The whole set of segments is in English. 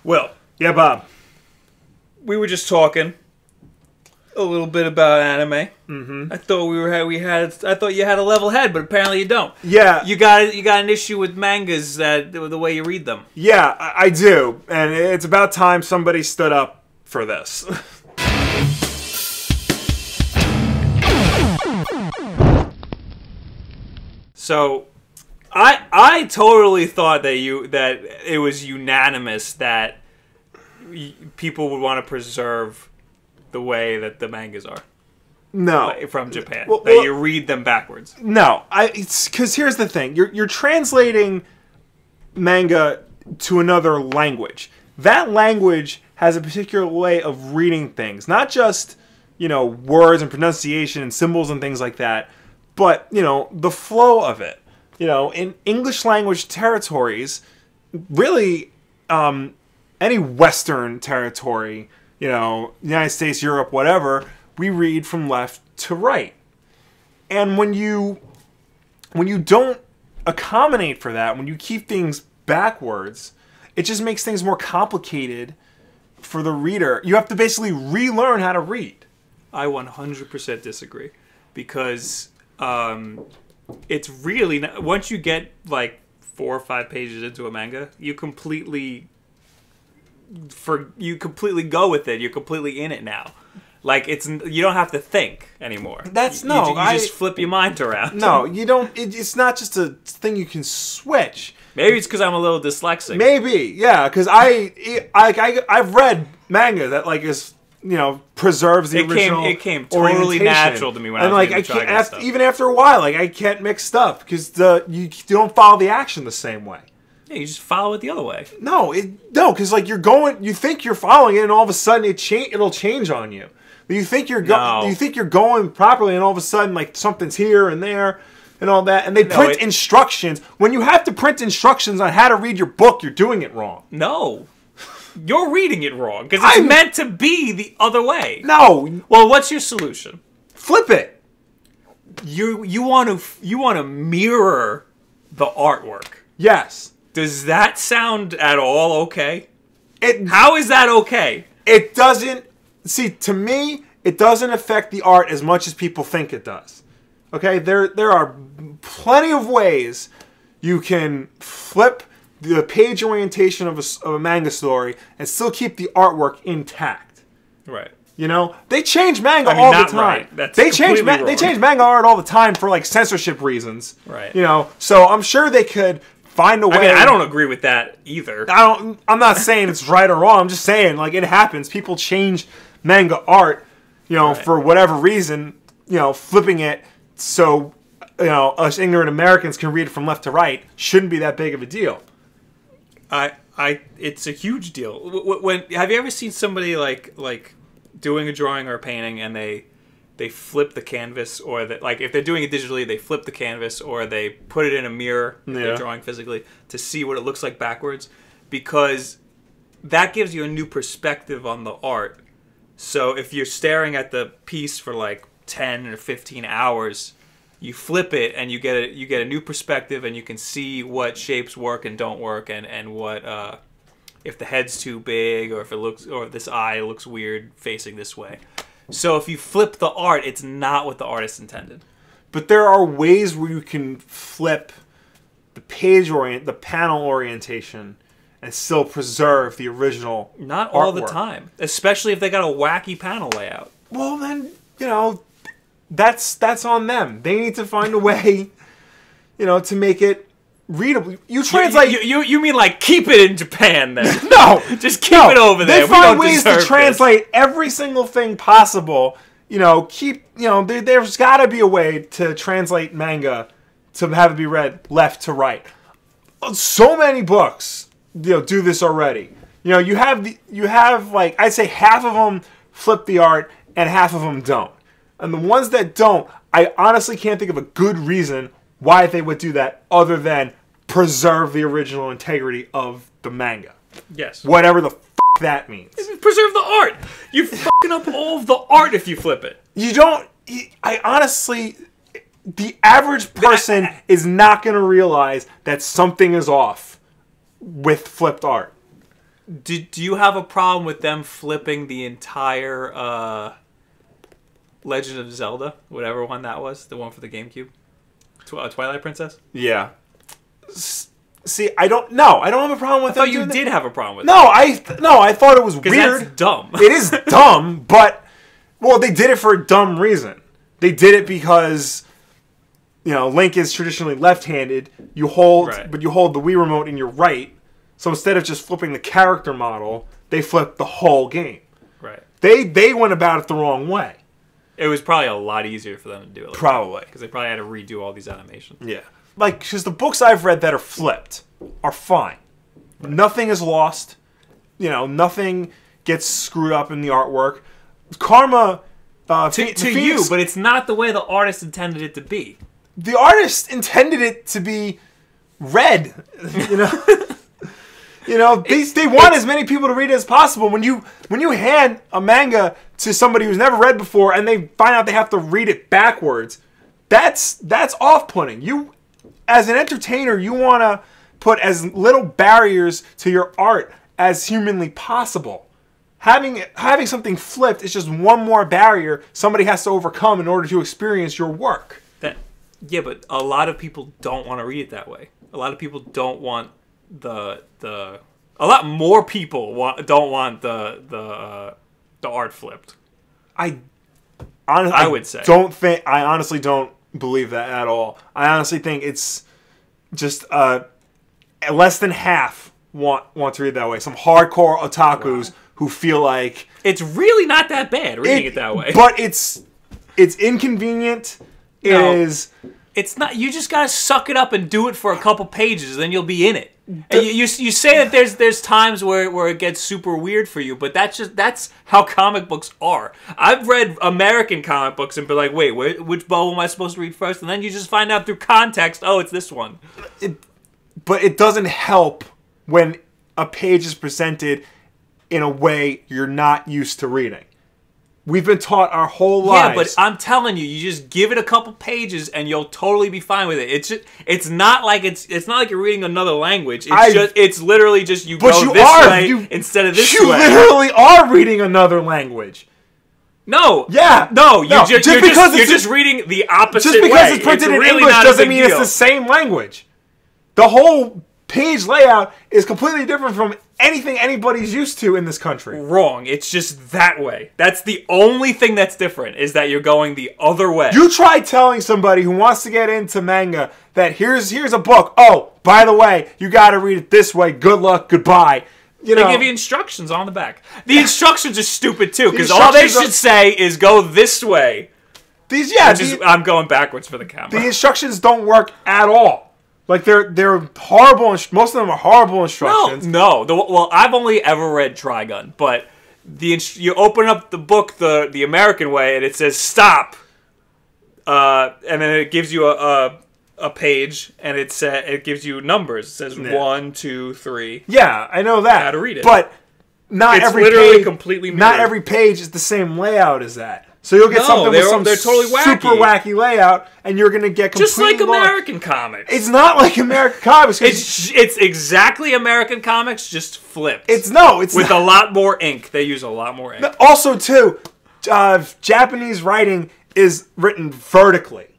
Well, Yeah, Bob. we were just talking a little bit about anime. I thought I thought you had a level head, but apparently you don't. Yeah. You got an issue with mangas the way you read them. Yeah, I do. And it's about time somebody stood up for this. So, I totally thought that it was unanimous that people would want to preserve the way that the mangas are No. from Japan. Well, that you read them backwards. No. It's because here's the thing. You're translating manga to another language. That language has a particular way of reading things. Not just, words and pronunciation and symbols and things like that, but, the flow of it. In English language territories, really, any Western territory, United States, Europe, whatever, we read from left to right. And when you don't accommodate for that, when you keep things backwards, it just makes things more complicated for the reader. You have to basically relearn how to read. I 100% disagree. Because it's really... Once you get, 4 or 5 pages into a manga, you completely go with it. You're completely in it now. You don't have to think anymore. You just flip your mind around. No, you don't. It's not just a thing you can switch. Maybe it's because I'm a little dyslexic. Maybe, yeah. Because I've read manga that is preserves the original. It came totally natural to me when I was I can't even after a while. I can't mix stuff because you don't follow the action the same way. Yeah, you just follow it the other way. No, because you think you're following it, and all of a sudden it'll change on you. You think you're going properly, and all of a sudden something's here and there and all that, and they print instructions. When you have to print instructions on how to read your book, you're doing it wrong. No, you're reading it wrong because it's meant to be the other way. No. Well, what's your solution? Flip it. You want to mirror the artwork. Yes. Does that sound at all okay? How is that okay? It doesn't. See, to me, it doesn't affect the art as much as people think it does. Okay? There are plenty of ways you can flip the page orientation of a manga story and still keep the artwork intact. Right. They change manga all the time. Right. That's they change manga art all the time for censorship reasons. Right. So I'm sure they could find a way. I don't agree with that either. I'm not saying it's right or wrong. I'm just saying it happens. People change manga art, right. for whatever reason, flipping it so us ignorant Americans can read it from left to right shouldn't be that big of a deal. It's a huge deal. Have you ever seen somebody like doing a drawing or a painting and they flip the canvas, or if they're doing it digitally, they flip the canvas, or they put it in a mirror if they're drawing physically to see what it looks like backwards, because that gives you a new perspective on the art. So if you're staring at the piece for 10 or 15 hours, you flip it and you get a new perspective, and you can see what shapes work and don't work, and what if the head's too big, or if this eye looks weird facing this way. So if you flip the art, it's not what the artist intended. But there are ways where you can flip the the panel orientation and still preserve the original Not all artwork. the time. Especially if they got a wacky panel layout. Well, then, that's on them. They need to find a way, to make it readable. You translate... You mean keep it in Japan, then? No! Just keep it over there. They find ways to translate every single thing possible. There's got to be a way to translate manga to have it be read left to right. So many books, do this already. You have I'd say half of them flip the art and half of them don't. And the ones that don't, I honestly can't think of a good reason why they would do that other than preserve the original integrity of the manga. Yes. Whatever the that means. Preserve the art. You're fucking up all of the art if you flip it. You don't... I honestly... The average person is not going to realize that something is off with flipped art. do you have a problem with them flipping the entire Legend of Zelda, whatever one that was, the one for the GameCube, Twilight Princess? Yeah. See, I don't have a problem with I thought you did have a problem with that. No, I thought it was weird. That's dumb. It is dumb, but well, they did it for a dumb reason. They did it because Link is traditionally left-handed. But you hold the Wii remote in your right. So instead of just flipping the character model, they flipped the whole game. Right. They went about it the wrong way. It was probably a lot easier for them to do it. Probably. Because they probably had to redo all these animations. Yeah. Because the books I've read that are flipped are fine. Right. Nothing is lost. Nothing gets screwed up in the artwork. Karma... to you, but it's not the way the artist intended it to be. The artist intended it to be read. They want as many people to read it as possible. When you hand a manga to somebody who's never read before and they find out they have to read it backwards, that's off-putting. You, as an entertainer, you want to put as little barriers to your art as humanly possible. Having something flipped is just one more barrier somebody has to overcome in order to experience your work. Yeah, but a lot of people don't want to read it that way. A lot of people don't want a lot more people don't want the art flipped. I would say. I honestly don't believe that at all. I honestly think it's just less than half want to read it that way. Some hardcore otakus who feel like it's really not that bad reading it that way. But it's inconvenient. It's not. You just gotta suck it up and do it for a couple pages, then you'll be in it. And you say that there's times where it gets super weird for you, but that's how comic books are. I've read American comic books and been like, wait, which bubble am I supposed to read first? And then you just find out through context, oh, it's this one. But it doesn't help when a page is presented in a way you're not used to reading. We've been taught our whole lives. Yeah, but I'm telling you, you just give it a couple pages and you'll totally be fine with it. It's not like you're reading another language. It's literally just you go this way instead of this way. You literally are reading another language. No. Yeah. No. You're just reading the opposite way. Just because it's printed in English doesn't mean it's the same language. The whole page layout is completely different from anything anybody's used to in this country. Wrong. It's just that way. That's the only thing that's different, is that you're going the other way. You try telling somebody who wants to get into manga that here's a book. Oh, by the way, you got to read it this way. Good luck. Goodbye. They give you instructions on the back. The instructions are stupid too, because all they should say is go this way. I'm going backwards for the camera. The instructions don't work at all. Like they're horrible. Most of them are horrible instructions. No. Well, I've only ever read Trigun, but you open up the book the American way, and it says stop, and then it gives you a page, and it gives you numbers. It says 1, 2, 3. Yeah, I know that. How to read it, but not every page. Completely mirrored. Not every page is the same layout as that. So you'll get something with some totally wacky. Super wacky layout, and you're going to get completely just like American comics. It's not like American comics. It's exactly American comics, just flipped. It's with a lot more ink. They use a lot more ink. Also, too, Japanese writing is written vertically,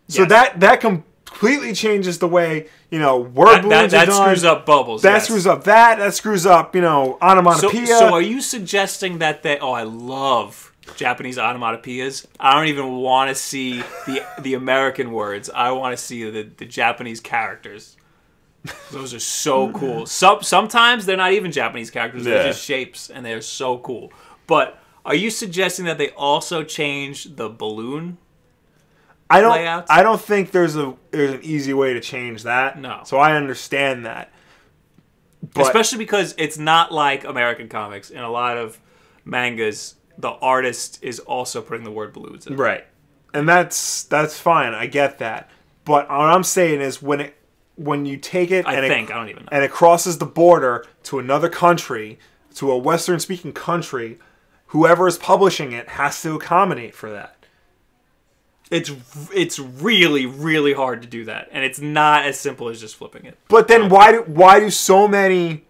so that completely changes the way word balloons are done. That screws up bubbles. That screws up that screws up onomatopoeia. So are you suggesting that I love Japanese onomatopoeias? I don't even want to see the American words. I want to see the Japanese characters. Those are so cool. Sometimes they're not even Japanese characters. They're just shapes, and they're so cool. But are you suggesting that they also change the balloon layouts? I don't think there's an easy way to change that. No. So I understand that. But especially because it's not like American comics. In a lot of mangas, the artist is also putting the word balloons in. Right. And that's fine. I get that. But what I'm saying is when you take it I don't even know. And it crosses the border to another country, to a Western speaking country, whoever is publishing it has to accommodate for that. It's really, really hard to do that. And it's not as simple as just flipping it. But then why do so many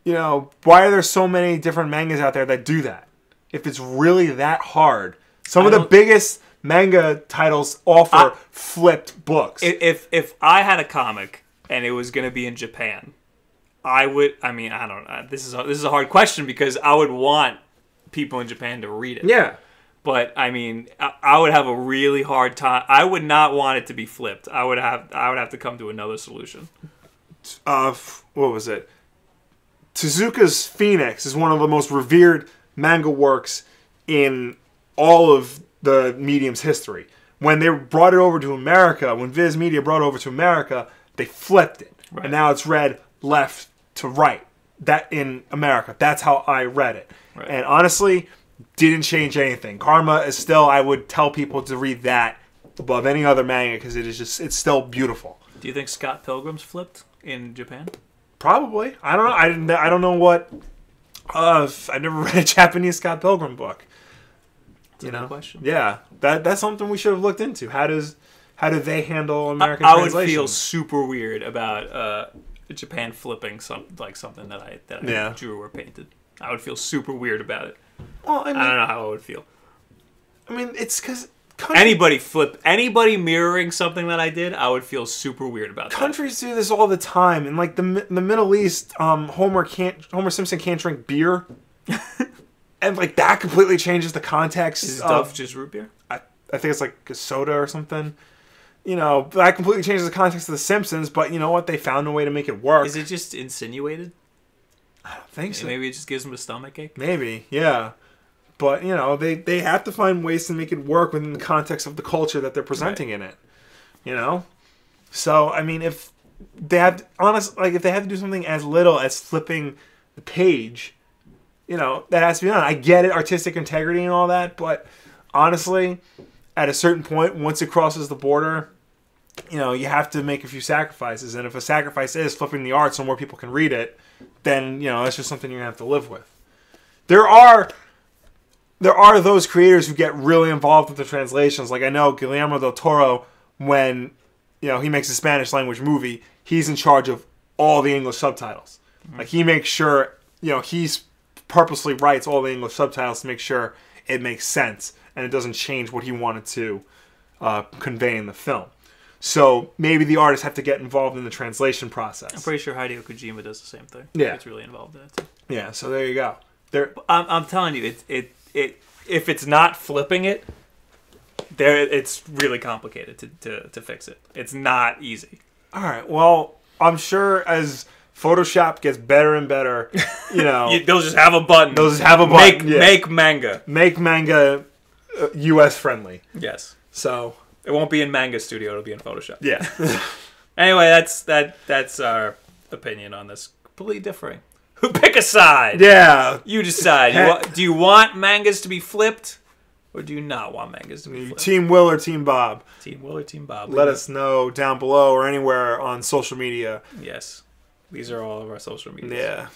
you know, why are there so many different mangas out there that do that? If it's really that hard. Some of the biggest manga titles offer flipped books. If I had a comic and it was going to be in Japan, I would. I mean, I don't know. This is a hard question because I would want people in Japan to read it. Yeah. But I mean, I would have a really hard time. I would not want it to be flipped. I would have to come to another solution. What was it? Tezuka's Phoenix is one of the most revered manga works in all of the medium's history. When they brought it over to America, when Viz Media brought it over to America, they flipped it. Right. And now it's read left to right. That in America. That's how I read it. Right. And honestly, didn't change anything. Karma is still, I would tell people to read that above any other manga because it's still beautiful. Do you think Scott Pilgrim's flipped in Japan? Probably. I don't know. I don't know what. I've never read a Japanese Scott Pilgrim book. That's a good question. Yeah, that's something we should have looked into. How do they handle American I translation? would feel super weird about Japan flipping something that I drew or painted. I would feel super weird about it. Well, I don't know how I would feel. I mean, it's because anybody mirroring something that I did, I would feel super weird about that. Countries do this all the time. In like the Middle East, Homer Simpson can't drink beer. And like that completely changes the context. Is Duff just root beer? I think it's like a soda or something. You know, that completely changes the context of The Simpsons, but you know what? They found a way to make it work. Is it just insinuated? I don't think so. Maybe it just gives them a stomachache? Maybe, yeah. But, you know, they have to find ways to make it work within the context of the culture that they're presenting in it. You know? So, I mean, if they have to do something as little as flipping the page, you know, that has to be done. I get it, artistic integrity and all that, but honestly, at a certain point, once it crosses the border, you know, you have to make a few sacrifices. And if a sacrifice is flipping the art so more people can read it, then, you know, that's just something you're going to have to live with. There are those creators who get really involved with the translations. Like I know Guillermo del Toro, when, you know, he makes a Spanish language movie, he's in charge of all the English subtitles. Mm-hmm. Like he makes sure, you know, he's purposely writes all the English subtitles to make sure it makes sense and it doesn't change what he wanted to convey in the film. So maybe the artists have to get involved in the translation process. I'm pretty sure Hideo Kojima does the same thing. Yeah, it's really involved in it too. Yeah, so there you go. I'm telling you, if it's not flipping it, it's really complicated to fix it. It's not easy. All right. Well, I'm sure as Photoshop gets better and better, you know, they'll just have a button. Make manga. Make manga U.S. friendly. Yes. So it won't be in Manga Studio. It'll be in Photoshop. Yeah. Anyway, that's our opinion on this. Completely differing. Pick a side. Yeah. You decide. Do you want mangas to be flipped, or do you not want mangas to be flipped? Team Will or Team Bob? Team Will or Team Bob? Let us know down below or anywhere on social media. Yes. These are all of our social media. Yeah.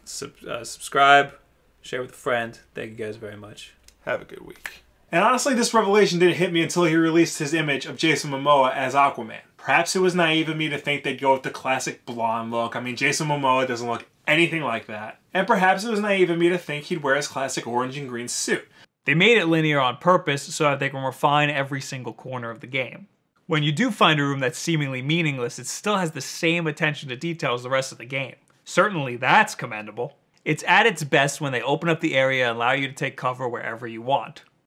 Subscribe. Share with a friend. Thank you guys very much. Have a good week. And honestly, this revelation didn't hit me until he released his image of Jason Momoa as Aquaman. Perhaps it was naive of me to think they'd go with the classic blonde look. I mean, Jason Momoa doesn't look anything like that. And perhaps it was naive of me to think he'd wear his classic orange and green suit. They made it linear on purpose so that they can refine every single corner of the game. When you do find a room that's seemingly meaningless, it still has the same attention to detail as the rest of the game. Certainly that's commendable. It's at its best when they open up the area and allow you to take cover wherever you want.